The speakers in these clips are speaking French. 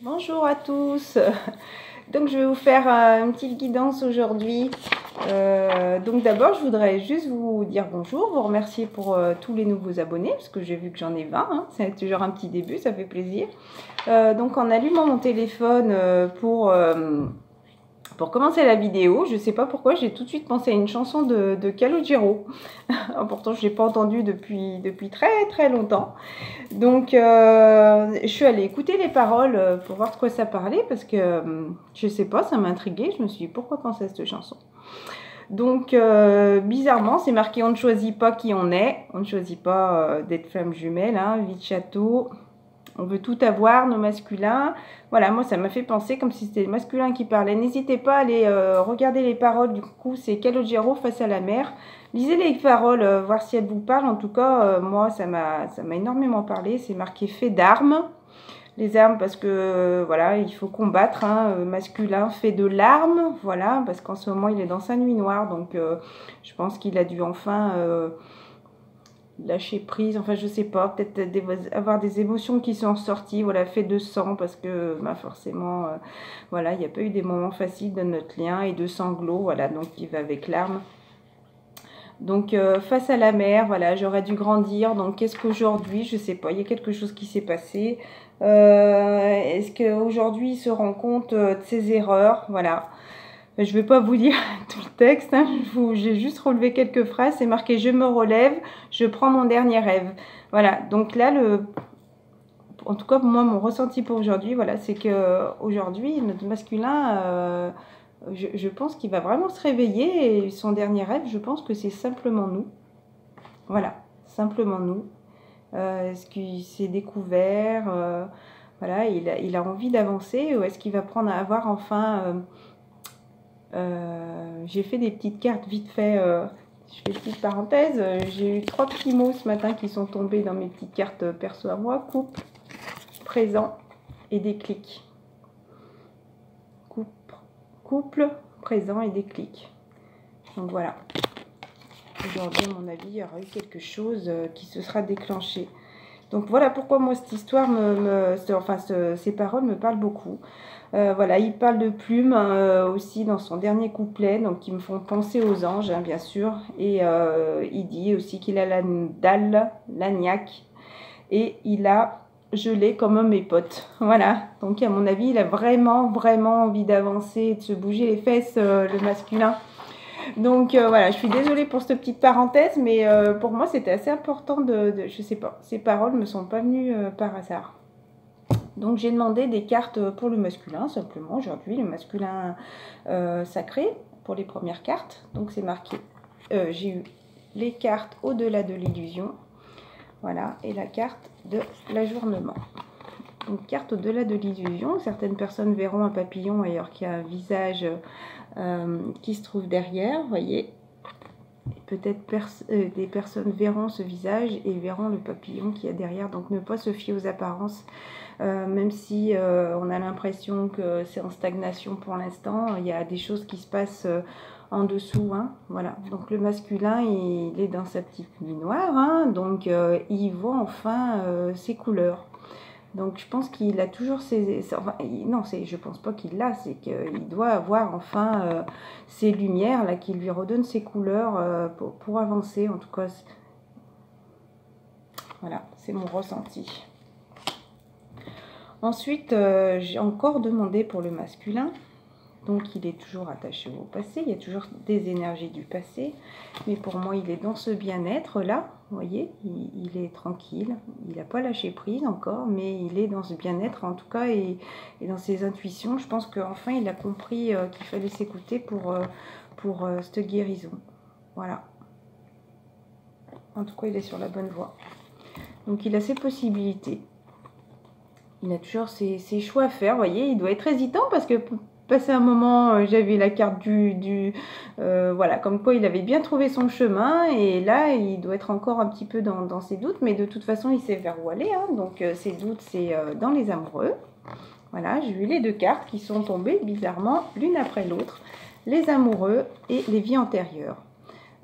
Bonjour à tous. Donc je vais vous faire une petite guidance aujourd'hui. Donc d'abord je voudrais juste vous dire bonjour, vous remercier pour tous les nouveaux abonnés, parce que j'ai vu que j'en ai 20, hein. C'est toujours un petit début, ça fait plaisir. Donc en allumant mon téléphone pour commencer la vidéo, je ne sais pas pourquoi, j'ai tout de suite pensé à une chanson de Calogero. Pourtant je ne l'ai pas entendue depuis très très longtemps. Donc, je suis allée écouter les paroles pour voir de quoi ça parlait, parce que, je sais pas, ça m'a intriguée. Je me suis dit, pourquoi penser à cette chanson? Donc, bizarrement, c'est marqué « On ne choisit pas qui on est ». On ne choisit pas d'être flamme jumelle, hein, vie de château. On veut tout avoir, nos masculins. Voilà, moi, ça m'a fait penser comme si c'était le masculin qui parlait. N'hésitez pas à aller regarder les paroles. Du coup, c'est Calogero, Face à la mer. Lisez les paroles, voir si elles vous parlent. En tout cas, moi, ça m'a énormément parlé. C'est marqué « fait d'armes ». Les armes, parce que, voilà, il faut combattre. Hein, masculin, fait de l'arme. Voilà, parce qu'en ce moment, il est dans sa nuit noire. Donc, je pense qu'il a dû enfin... lâcher prise, enfin je sais pas, peut-être avoir des émotions qui sont ressorties, voilà, fait de sang, parce que bah, forcément, voilà, il n'y a pas eu des moments faciles de notre lien, et de sanglots, voilà, donc il va avec l'arme. Donc face à la mer, voilà, j'aurais dû grandir, donc qu'est-ce qu'aujourd'hui, je sais pas, il y a quelque chose qui s'est passé, est-ce qu'aujourd'hui il se rend compte de ses erreurs, voilà. Je ne vais pas vous dire tout le texte, hein. J'ai juste relevé quelques phrases. C'est marqué « Je me relève, je prends mon dernier rêve ». Voilà, donc là, en tout cas, moi, mon ressenti pour aujourd'hui, voilà, c'est qu'aujourd'hui, notre masculin, je pense qu'il va vraiment se réveiller. Et son dernier rêve, je pense que c'est simplement nous. Voilà, simplement nous. Est-ce qu'il s'est découvert voilà, il a envie d'avancer, ou est-ce qu'il va prendre à avoir enfin... j'ai fait des petites cartes vite fait, je fais une petite parenthèse, j'ai eu 3 petits mots ce matin qui sont tombés dans mes petites cartes perso à moi: couple, présent et déclic. Couple, présent et déclic. Donc voilà, aujourd'hui à mon avis il y aura eu quelque chose qui se sera déclenché. Donc voilà pourquoi moi cette histoire, ces paroles me parlent beaucoup. Voilà, il parle de plumes aussi dans son dernier couplet, donc qui me font penser aux anges, hein, bien sûr. Et il dit aussi qu'il a la dalle, l'agnac, et il a gelé comme mes potes. Voilà, donc à mon avis, il a vraiment envie d'avancer, de se bouger les fesses, le masculin. Donc voilà, je suis désolée pour cette petite parenthèse, mais pour moi c'était assez important je sais pas, ces paroles me sont pas venues par hasard. Donc j'ai demandé des cartes pour le masculin, simplement aujourd'hui, le masculin sacré, pour les premières cartes. Donc c'est marqué, j'ai eu les cartes au-delà de l'illusion, voilà, et la carte de l'ajournement. Donc carte au-delà de l'illusion, certaines personnes verront un papillon ailleurs qu'il y a un visage qui se trouve derrière, vous voyez. Peut-être des personnes verront ce visage et verront le papillon qu'il y a derrière, donc ne pas se fier aux apparences. Même si on a l'impression que c'est en stagnation pour l'instant, il y a des choses qui se passent en dessous, hein, voilà. Donc le masculin, il est dans sa petite nuit noire, hein, donc il voit enfin ses couleurs. Donc je pense qu'il a toujours non, je pense pas qu'il l'a, c'est qu'il doit avoir enfin ces lumières là qui lui redonnent ses couleurs pour avancer, en tout cas. Voilà, c'est mon ressenti. Ensuite, j'ai encore demandé pour le masculin. Donc il est toujours attaché au passé, il y a toujours des énergies du passé. Mais pour moi, il est dans ce bien-être là, vous voyez, il est tranquille. Il n'a pas lâché prise encore, mais il est dans ce bien-être en tout cas, et dans ses intuitions. Je pense qu'enfin il a compris qu'il fallait s'écouter pour cette guérison. Voilà. En tout cas, il est sur la bonne voie. Donc il a ses possibilités. Il a toujours ses choix à faire, vous voyez, il doit être hésitant parce que passé un moment, j'avais la carte voilà, comme quoi il avait bien trouvé son chemin, et là, il doit être encore un petit peu dans ses doutes, mais de toute façon, il sait vers où aller, hein, donc ses doutes, c'est dans les amoureux. Voilà, j'ai eu les 2 cartes qui sont tombées, bizarrement, l'une après l'autre, les amoureux et les vies antérieures.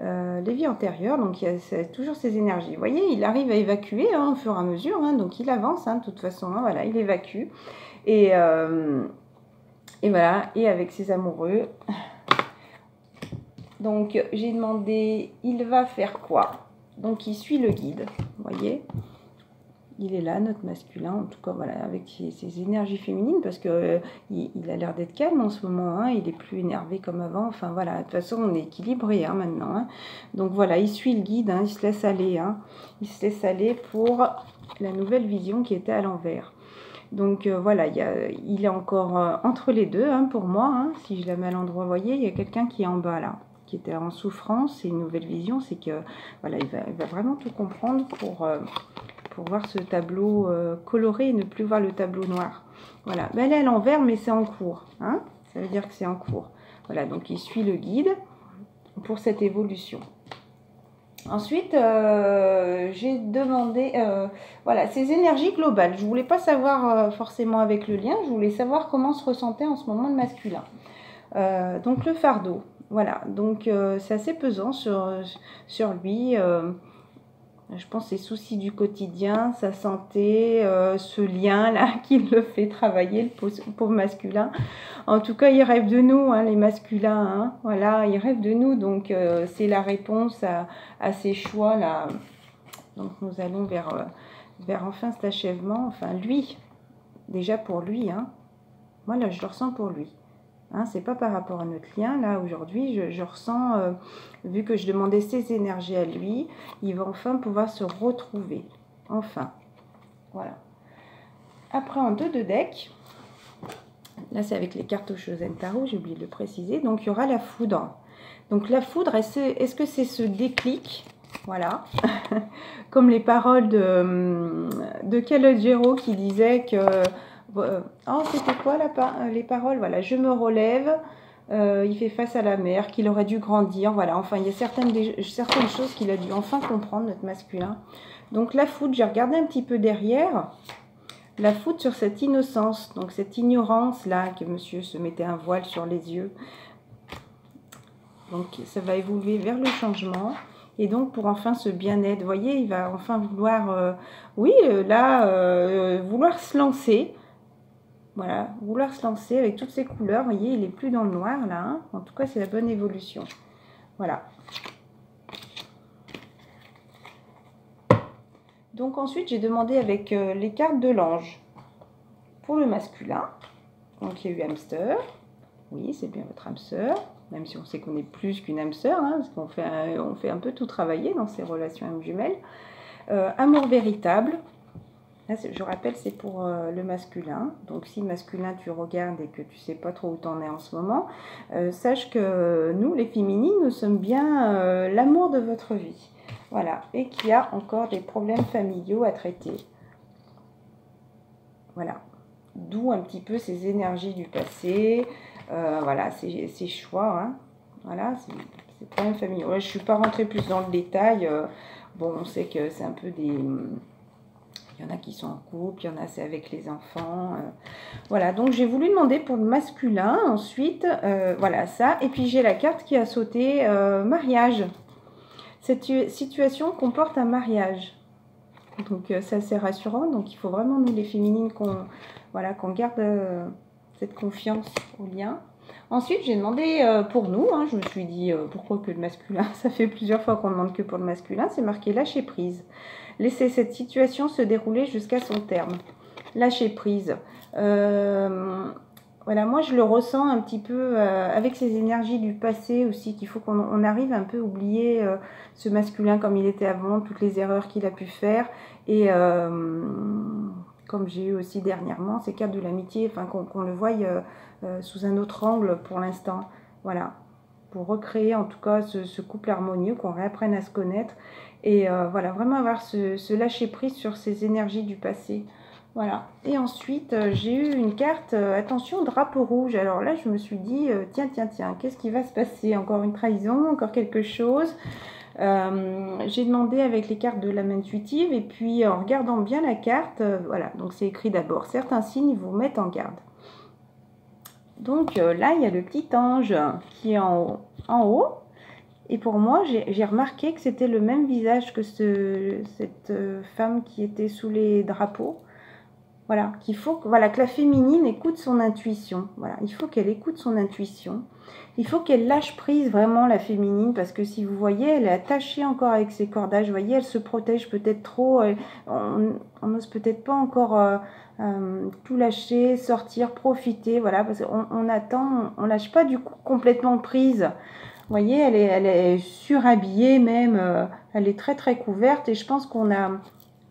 Les vies antérieures, donc il y a toujours ces énergies. Vous voyez, il arrive à évacuer hein, au fur et à mesure, hein, donc il avance, hein, de toute façon, hein, voilà, il évacue. Et voilà, et avec ses amoureux. Donc, j'ai demandé, il va faire quoi? Donc, il suit le guide, vous voyez. Il est là, notre masculin, en tout cas, voilà, avec ses énergies féminines, parce que il a l'air d'être calme en ce moment, hein, il est plus énervé comme avant, enfin voilà, de toute façon, on est équilibré hein, maintenant. Hein. Donc voilà, il suit le guide, hein, il se laisse aller, hein, il se laisse aller pour la nouvelle vision qui était à l'envers. Donc voilà, il est encore entre les deux, hein, pour moi, hein, si je la mets à l'endroit, vous voyez, il y a quelqu'un qui est en bas là, qui était en souffrance. C'est une nouvelle vision, c'est que voilà, il va vraiment tout comprendre pour voir ce tableau coloré et ne plus voir le tableau noir. Voilà, ben, elle est à l'envers, mais c'est en cours, hein, ça veut dire que c'est en cours. Voilà, donc il suit le guide pour cette évolution. Ensuite, j'ai demandé, voilà, ces énergies globales. Je ne voulais pas savoir forcément avec le lien, je voulais savoir comment se ressentait en ce moment le masculin. Donc le fardeau, voilà, donc c'est assez pesant sur lui. Je pense ses soucis du quotidien, sa santé, ce lien-là qui le fait travailler, le pauvre masculin. En tout cas, il rêve de nous, hein, les masculins. Hein, voilà, il rêve de nous. Donc, c'est la réponse à ces choix-là. Donc, nous allons vers enfin cet achèvement. Enfin, lui, déjà pour lui. Hein. Moi, là, je le ressens pour lui. Hein, c'est pas par rapport à notre lien. Là, aujourd'hui, je ressens, vu que je demandais ses énergies à lui, il va enfin pouvoir se retrouver. Enfin. Voilà. Après, en 2 decks, là, c'est avec les cartes Oshozen Tarot, j'ai oublié de le préciser. Donc, il y aura la foudre. Donc, la foudre, est-ce que c'est ce déclic? Voilà. Comme les paroles de Calogero qui disait que... oh, c'était quoi les paroles? Voilà, je me relève, il fait face à la mer, qu'il aurait dû grandir. Voilà, enfin, il y a certaines choses qu'il a dû enfin comprendre, notre masculin. Donc, la foudre, j'ai regardé un petit peu derrière. La foudre sur cette innocence, donc cette ignorance-là, que monsieur se mettait un voile sur les yeux. Donc, ça va évoluer vers le changement. Et donc, pour enfin ce bien-être, vous voyez, il va enfin vouloir, vouloir se lancer. Voilà, vouloir se lancer avec toutes ces couleurs. Vous voyez, il n'est plus dans le noir, là. Hein. En tout cas, c'est la bonne évolution. Voilà. Donc, ensuite, j'ai demandé avec les cartes de l'ange pour le masculin. Donc, il y a eu hamster. Oui, c'est bien votre âme sœur. Même si on sait qu'on est plus qu'une âme sœur, hein, parce qu'on fait un peu tout travailler dans ces relations âmes jumelles. Amour véritable. Là, je rappelle, c'est pour le masculin. Donc, si masculin, tu regardes et que tu ne sais pas trop où tu en es en ce moment, sache que nous, les féminines, nous sommes bien l'amour de votre vie. Voilà. Et qu'il y a encore des problèmes familiaux à traiter. Voilà. D'où un petit peu ces énergies du passé. Voilà, ces choix. Hein. Voilà, c'est problèmes familiaux. Ouais, je ne suis pas rentrée plus dans le détail. Bon, on sait que c'est un peu des... Il y en a qui sont en couple, il y en a c'est avec les enfants. Voilà, donc j'ai voulu demander pour le masculin. Ensuite, voilà ça. Et puis j'ai la carte qui a sauté, mariage. Cette situation comporte un mariage. Donc c'est assez rassurant. Donc il faut vraiment, nous les féminines, qu'on garde cette confiance au lien. Ensuite, j'ai demandé pour nous. Hein, je me suis dit, pourquoi que le masculin? Ça fait plusieurs fois qu'on demande que pour le masculin. C'est marqué lâcher prise. Laisser cette situation se dérouler jusqu'à son terme. Lâcher prise. Voilà, moi je le ressens un petit peu avec ces énergies du passé aussi, qu'il faut qu'on arrive un peu à oublier ce masculin comme il était avant, toutes les erreurs qu'il a pu faire. Et comme j'ai eu aussi dernièrement, ces cartes de l'amitié, enfin qu'on le voie sous un autre angle pour l'instant. Voilà, pour recréer en tout cas ce couple harmonieux, qu'on réapprenne à se connaître. Et voilà, vraiment avoir ce lâcher-prise sur ces énergies du passé. Voilà. Et ensuite, j'ai eu une carte, attention, drapeau rouge. Alors là, je me suis dit, tiens, qu'est-ce qui va se passer? Encore une trahison, encore quelque chose? J'ai demandé avec les cartes de l'âme intuitive. Et puis, en regardant bien la carte, voilà, donc c'est écrit d'abord. Certains signes vous mettent en garde. Donc là, il y a le petit ange qui est en haut. Et pour moi, j'ai remarqué que c'était le même visage que cette femme qui était sous les drapeaux. Voilà, qu'il faut que, voilà, que la féminine écoute son intuition. Voilà, il faut qu'elle écoute son intuition. Il faut qu'elle lâche prise vraiment la féminine, parce que si vous voyez, elle est attachée encore avec ses cordages. Vous voyez, elle se protège peut-être trop. On n'ose peut-être pas encore tout lâcher, sortir, profiter. Voilà, parce qu'on attend, on lâche pas du coup complètement prise. Vous voyez, elle est surhabillée même. Elle est très très couverte, et je pense qu'on a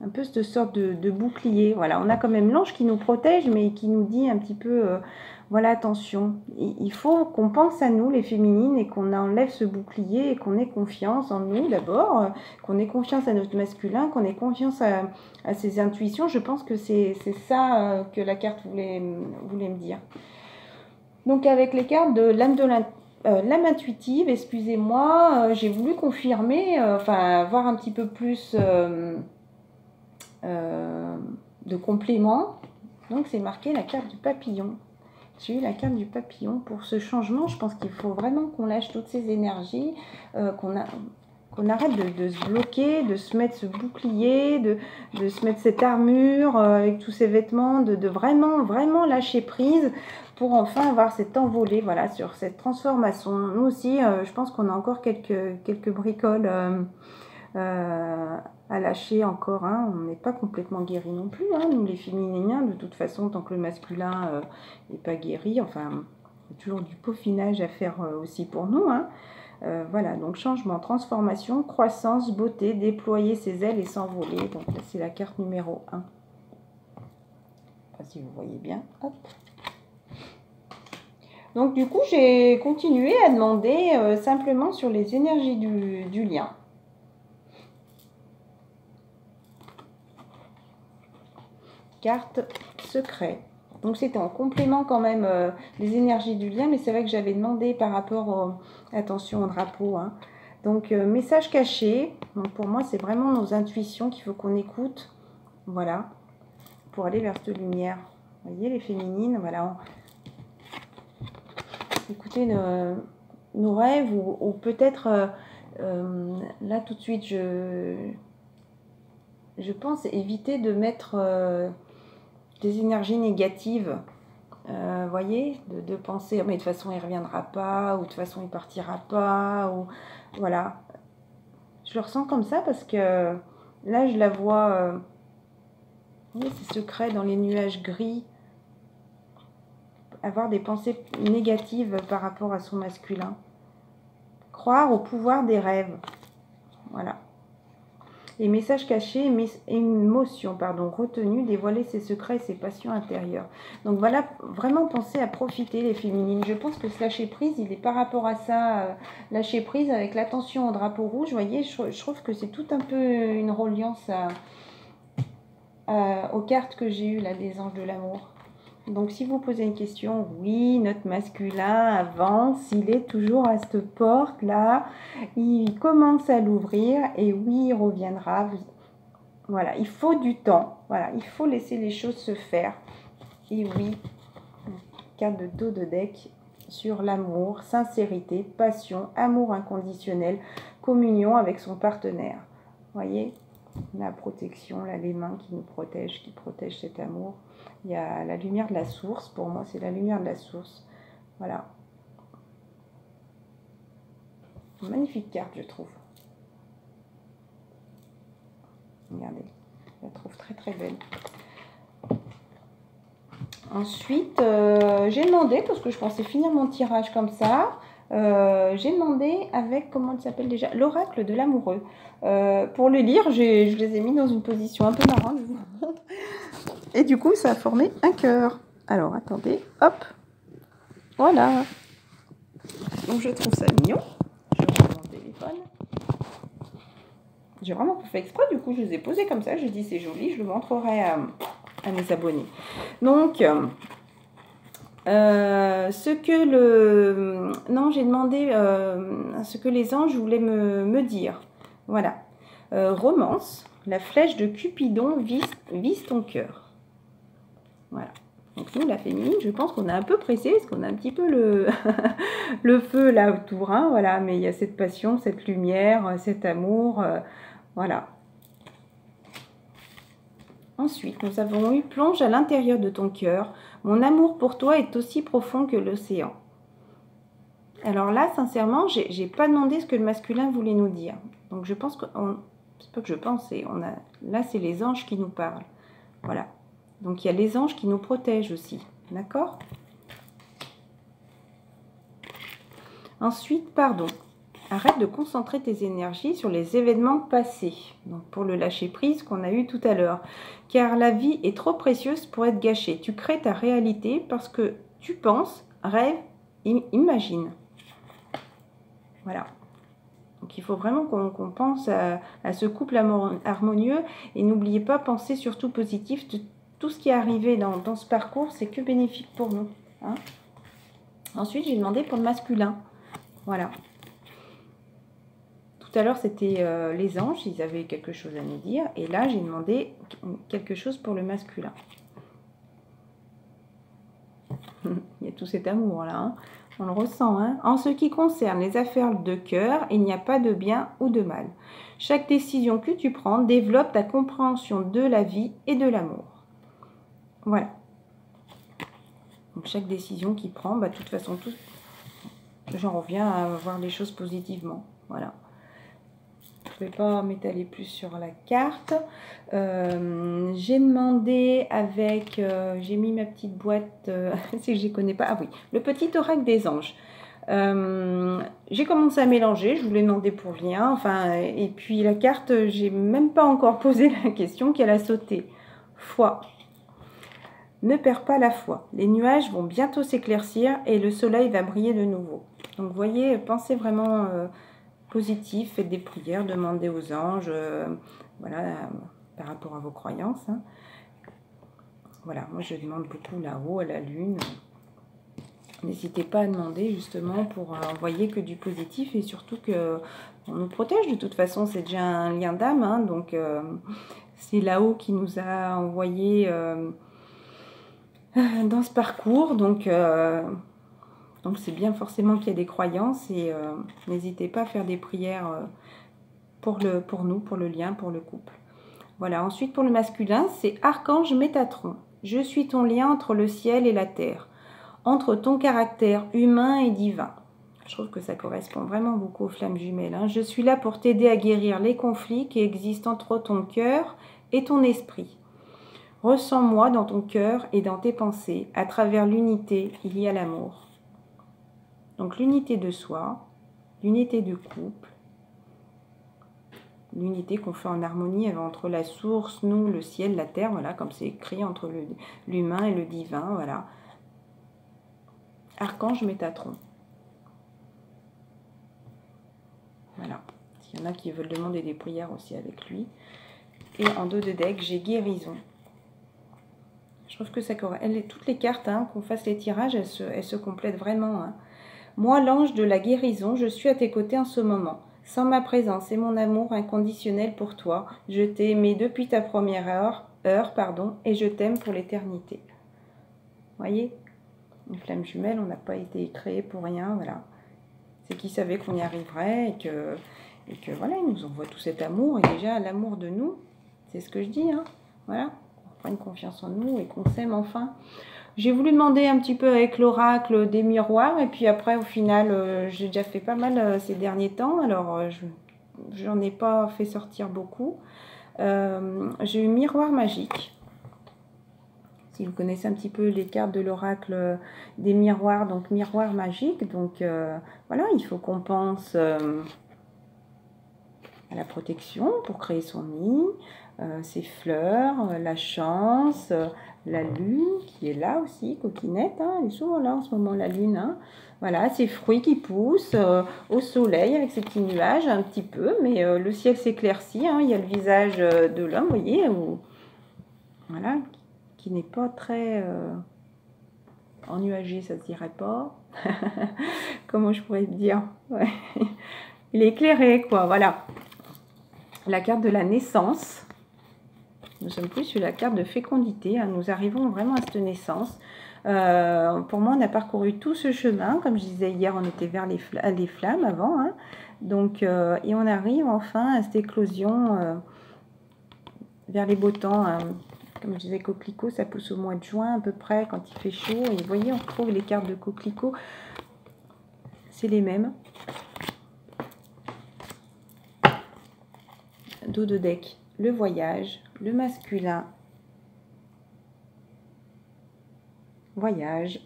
un peu cette sorte de bouclier. Voilà, on a quand même l'ange qui nous protège, mais qui nous dit un petit peu, voilà, attention. Il faut qu'on pense à nous, les féminines, et qu'on enlève ce bouclier, et qu'on ait confiance en nous d'abord, qu'on ait confiance à notre masculin, qu'on ait confiance à ses intuitions. Je pense que c'est ça que la carte voulait me dire. Donc avec les cartes de l'âme l'âme intuitive, excusez-moi, j'ai voulu confirmer, enfin voir un petit peu plus de compléments. Donc c'est marqué la carte du papillon. J'ai eu la carte du papillon. Pour ce changement, je pense qu'il faut vraiment qu'on lâche toutes ces énergies, qu'on arrête de se bloquer, de se mettre ce bouclier, de se mettre cette armure avec tous ces vêtements, de vraiment, vraiment lâcher prise pour enfin avoir cette envolée, voilà, sur cette transformation. Nous aussi, je pense qu'on a encore quelques bricoles à lâcher encore, hein. On n'est pas complètement guéri non plus, hein, nous les féminins, de toute façon, tant que le masculin n'est pas guéri, enfin, il y a toujours du peaufinage à faire aussi pour nous, hein. Voilà, donc changement, transformation, croissance, beauté, déployer ses ailes et s'envoler. Donc là, c'est la carte numéro 1. Enfin, si vous voyez bien, hop. Donc du coup, j'ai continué à demander simplement sur les énergies du lien. Carte secret. Donc c'était en complément quand même les énergies du lien, mais c'est vrai que j'avais demandé par rapport attention au drapeau, hein. Donc message caché. Donc pour moi c'est vraiment nos intuitions qu'il faut qu'on écoute, voilà, pour aller vers cette lumière. Vous voyez les féminines, voilà, écoutez nos rêves, ou peut-être là tout de suite je pense éviter de mettre des énergies négatives. Voyez, de penser, mais de toute façon il ne reviendra pas, ou de toute façon il partira pas, ou voilà. Je le ressens comme ça parce que là je la vois, voyez, c'est secret dans les nuages gris, avoir des pensées négatives par rapport à son masculin. Croire au pouvoir des rêves, voilà. Les messages cachés, émotions, pardon, retenues, dévoiler ses secrets, ses passions intérieures. Donc voilà, vraiment penser à profiter les féminines. Je pense que ce lâcher prise, il est par rapport à ça, lâcher prise avec l'attention au drapeau rouge. Vous voyez, je trouve que c'est tout un peu une reliance aux cartes que j'ai eues là, des anges de l'amour. Donc si vous posez une question, oui, notre masculin avance, il est toujours à cette porte là, il commence à l'ouvrir, et oui, il reviendra. Voilà, il faut du temps, voilà, il faut laisser les choses se faire. Et oui, carte de dos de deck sur l'amour, sincérité, passion, amour inconditionnel, communion avec son partenaire. Voyez, la protection, là, les mains qui nous protègent, qui protègent cet amour. Il y a la lumière de la source, pour moi c'est la lumière de la source. Voilà. Magnifique carte, je trouve. Regardez, je la trouve très très belle. Ensuite, j'ai demandé, parce que je pensais finir mon tirage comme ça, j'ai demandé avec, comment il s'appelle déjà, l'oracle de l'amoureux. Pour le lire, je les ai mis dans une position un peu marrante, je vous montre. Et du coup, ça a formé un cœur. Alors, attendez, hop, voilà. Donc, je trouve ça mignon. Je reprends mon téléphone. J'ai vraiment pas fait exprès, du coup, je les ai posés comme ça. J'ai dit, c'est joli, je le montrerai à mes abonnés. Donc, ce que le... Non, j'ai demandé ce que les anges voulaient me dire. Voilà. Romance, la flèche de Cupidon vise ton cœur. Voilà. Donc nous, la féminine, je pense qu'on est un peu pressé, parce qu'on a un petit peu le feu là autour, hein, voilà. Mais il y a cette passion, cette lumière, cet amour, voilà. Ensuite, nous avons eu plonge à l'intérieur de ton cœur. Mon amour pour toi est aussi profond que l'océan. Alors là, sincèrement, j'ai pas demandé ce que le masculin voulait nous dire. Donc je pense que... C'est pas que je pense, là c'est les anges qui nous parlent. Voilà. Donc il y a les anges qui nous protègent aussi. D'accord? Ensuite, pardon. Arrête de concentrer tes énergies sur les événements passés. Donc pour le lâcher prise qu'on a eu tout à l'heure. Car la vie est trop précieuse pour être gâchée. Tu crées ta réalité parce que tu penses, rêves, imagines. Voilà. Donc il faut vraiment qu'on pense à ce couple harmonieux. Et n'oubliez pas, pensez surtout positif. Tout ce qui est arrivé dans ce parcours, c'est que bénéfique pour nous. Hein. Ensuite, j'ai demandé pour le masculin. Voilà. Tout à l'heure, c'était les anges. Ils avaient quelque chose à nous dire. Et là, j'ai demandé quelque chose pour le masculin. Il y a tout cet amour là. Hein. On le ressent. Hein. En ce qui concerne les affaires de cœur, il n'y a pas de bien ou de mal. Chaque décision que tu prends développe ta compréhension de la vie et de l'amour. Voilà. Donc chaque décision qu'il prend, de toute façon, j'en reviens à voir les choses positivement. Voilà. Je ne vais pas m'étaler plus sur la carte. J'ai demandé avec... j'ai mis ma petite boîte, si je ne connais pas. Ah oui, le petit oracle des anges. J'ai commencé à mélanger, je voulais demander pour rien. Enfin, et puis la carte, j'ai même pas encore posé la question qu'elle a sauté. Foi. Ne perds pas la foi. Les nuages vont bientôt s'éclaircir et le soleil va briller de nouveau. Donc, vous voyez, pensez vraiment... positif, faites des prières, demandez aux anges, voilà, par rapport à vos croyances. Hein. Voilà, moi je demande beaucoup là-haut, à la lune. N'hésitez pas à demander justement pour envoyer que du positif et surtout qu'on nous protège. De toute façon, c'est déjà un lien d'âme, hein, donc c'est là-haut qui nous a envoyé dans ce parcours, donc c'est bien forcément qu'il y a des croyances et n'hésitez pas à faire des prières pour nous, pour le lien, pour le couple. Voilà, ensuite pour le masculin, c'est Archange Métatron. Je suis ton lien entre le ciel et la terre, entre ton caractère humain et divin. Je trouve que ça correspond vraiment beaucoup aux flammes jumelles. Hein. Je suis là pour t'aider à guérir les conflits qui existent entre ton cœur et ton esprit. Ressens-moi dans ton cœur et dans tes pensées. À travers l'unité, il y a l'amour. Donc l'unité de soi, l'unité du couple, l'unité qu'on fait en harmonie entre la source, nous, le ciel, la terre, voilà, comme c'est écrit entre l'humain et le divin, voilà. Archange Métatron. Voilà. S'il y en a qui veulent demander des prières aussi avec lui. Et en dos de deck, j'ai guérison. Je trouve que ça correspond. Toutes les cartes, hein, qu'on fasse les tirages, elles se complètent vraiment, hein. Moi, l'ange de la guérison, je suis à tes côtés en ce moment. Sans ma présence et mon amour inconditionnel pour toi, je t'ai aimé depuis ta première heure, et je t'aime pour l'éternité. Voyez, une flamme jumelle, on n'a pas été créé pour rien, voilà. C'est qu'ils savaient qu'on y arriverait et que voilà, ils nous envoient tout cet amour. Et déjà, l'amour de nous, c'est ce que je dis, hein, voilà, qu'on prenne confiance en nous et qu'on s'aime enfin. J'ai voulu demander un petit peu avec l'oracle des miroirs et puis après au final j'ai déjà fait pas mal ces derniers temps, alors j'en ai pas fait sortir beaucoup. J'ai eu miroir magique. Si vous connaissez un petit peu les cartes de l'oracle des miroirs, donc miroir magique, donc voilà, il faut qu'on pense à la protection pour créer son nid, ses fleurs, la chance, la lune qui est là aussi, coquinette, hein, elle est souvent là en ce moment la lune, hein. Voilà, ces fruits qui poussent au soleil avec ces petits nuages un petit peu, mais le ciel s'éclaircit, hein, il y a le visage de l'homme, vous voyez, voilà, qui n'est pas très ennuagé, ça se dirait pas, comment je pourrais dire, ouais. Il est éclairé quoi, voilà. La carte de la naissance. Nous sommes plus sur la carte de fécondité. Hein. Nous arrivons vraiment à cette naissance. Pour moi, on a parcouru tout ce chemin. Comme je disais hier, on était vers les flammes avant. Hein. Donc, et on arrive enfin à cette éclosion vers les beaux temps. Hein. Comme je disais, coquelicot, ça pousse au mois de juin à peu près, quand il fait chaud. Et vous voyez, on retrouve les cartes de coquelicot. C'est les mêmes. Dos de deck, le voyage, le masculin. Voyage.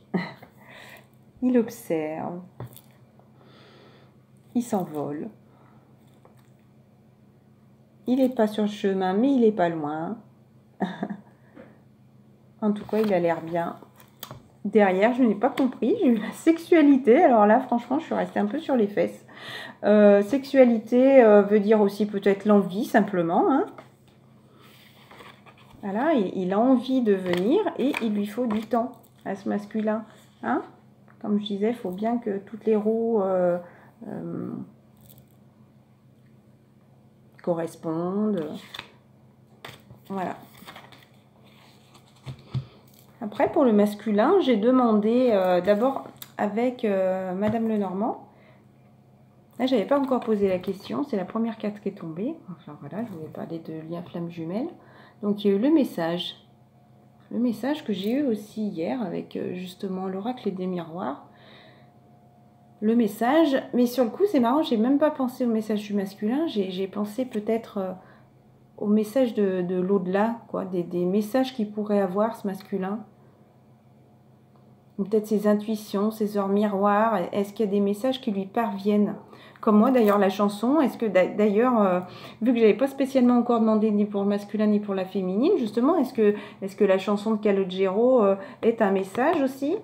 Il observe. Il s'envole. Il n'est pas sur le chemin, mais il n'est pas loin. En tout cas, il a l'air bien. Derrière, je n'ai pas compris. J'ai eu la sexualité. Alors là, franchement, je suis restée un peu sur les fesses. Sexualité veut dire aussi peut-être l'envie, simplement. Hein. Voilà, il a envie de venir et il lui faut du temps à ce masculin. Hein. Comme je disais, il faut bien que toutes les roues correspondent. Voilà. Après, pour le masculin, j'ai demandé d'abord avec Madame Lenormand. Là, je n'avais pas encore posé la question. C'est la première carte qui est tombée. Enfin, voilà, je voulais parler de lien flamme jumelle. Donc, il y a eu le message. Le message que j'ai eu aussi hier avec justement l'oracle des miroirs. Le message. Mais sur le coup, c'est marrant, j'ai même pas pensé au message du masculin. J'ai pensé peut-être au message de l'au-delà, quoi. Des messages qu'il pourrait avoir, ce masculin. Peut-être ses intuitions, ses heures miroirs. Est-ce qu'il y a des messages qui lui parviennent? Comme moi, d'ailleurs, la chanson. Est-ce que, d'ailleurs, vu que je n'avais pas spécialement encore demandé ni pour le masculin ni pour la féminine, justement, est-ce que la chanson de Calogero est un message aussi?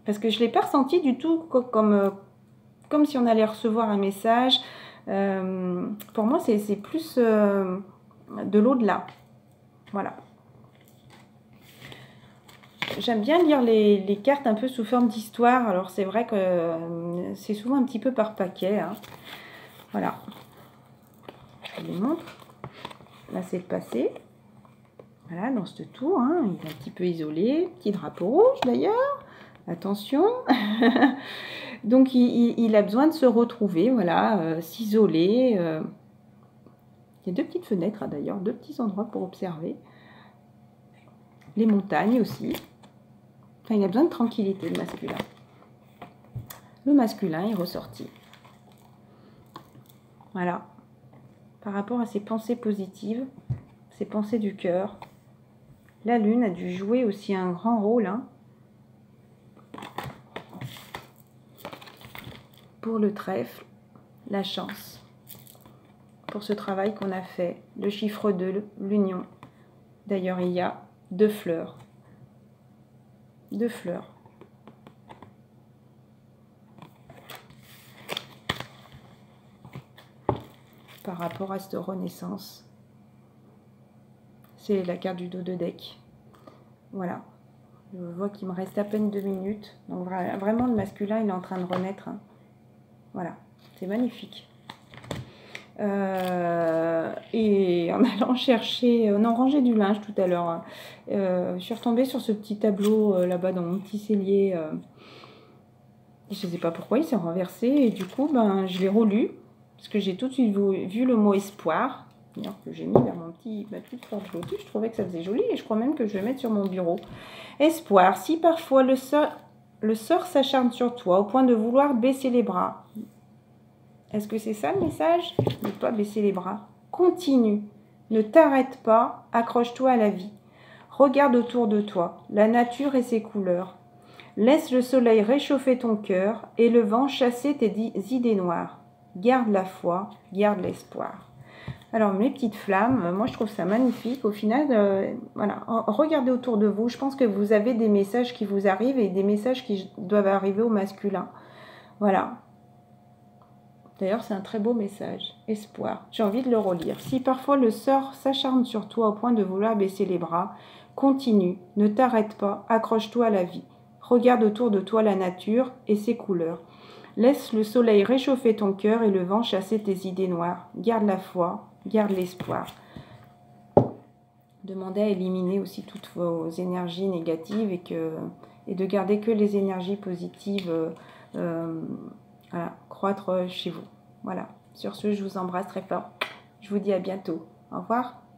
Parce que je ne l'ai pas ressenti du tout comme si on allait recevoir un message. Pour moi, c'est plus de l'au-delà. Voilà. J'aime bien lire les cartes un peu sous forme d'histoire. Alors, c'est vrai que c'est souvent un petit peu par paquet. Hein. Voilà. Je vous les montre. Là, c'est le passé. Voilà, dans ce tour. Hein, il est un petit peu isolé. Petit drapeau rouge, d'ailleurs. Attention. Donc, il a besoin de se retrouver. Voilà, s'isoler. Il y a deux petites fenêtres, hein, d'ailleurs. Deux petits endroits pour observer. Les montagnes aussi. Enfin, il a besoin de tranquillité, le masculin. Le masculin est ressorti. Voilà. Par rapport à ses pensées positives, ses pensées du cœur, la lune a dû jouer aussi un grand rôle. Hein. Pour le trèfle, la chance. Pour ce travail qu'on a fait, le chiffre 2, l'union. D'ailleurs, il y a 2 fleurs. 2 fleurs. Par rapport à cette renaissance. C'est la carte du dos de deck. Voilà. Je vois qu'il me reste à peine 2 minutes. Donc vraiment, le masculin, il est en train de renaître. Hein. Voilà. C'est magnifique. Et en allant chercher, on a rangé du linge tout à l'heure. Je suis retombée sur ce petit tableau là-bas dans mon petit cellier. Je ne sais pas pourquoi il s'est renversé. Et du coup, ben, je l'ai relu. Parce que j'ai tout de suite vu le mot espoir. Que j'ai mis vers mon petit petite porte lotus. Je trouvais que ça faisait joli. Et je crois même que je vais mettre sur mon bureau. Espoir. Si parfois le sort s'acharne sur toi au point de vouloir baisser les bras. Est-ce que c'est ça le message? Ne pas baisser les bras. Continue. Ne t'arrête pas. Accroche-toi à la vie. Regarde autour de toi, la nature et ses couleurs. Laisse le soleil réchauffer ton cœur et le vent chasser tes idées noires. Garde la foi, garde l'espoir. Alors, mes petites flammes, moi je trouve ça magnifique. Au final, voilà, regardez autour de vous. Je pense que vous avez des messages qui vous arrivent et des messages qui doivent arriver au masculin. Voilà. D'ailleurs, c'est un très beau message. Espoir. J'ai envie de le relire. Si parfois le sort s'acharne sur toi au point de vouloir baisser les bras, continue, ne t'arrête pas, accroche-toi à la vie. Regarde autour de toi la nature et ses couleurs. Laisse le soleil réchauffer ton cœur et le vent chasser tes idées noires. Garde la foi, garde l'espoir. Demandez à éliminer aussi toutes vos énergies négatives et de garder que les énergies positives. Voilà, croître chez vous. Voilà. Sur ce, je vous embrasse très fort. Je vous dis à bientôt. Au revoir.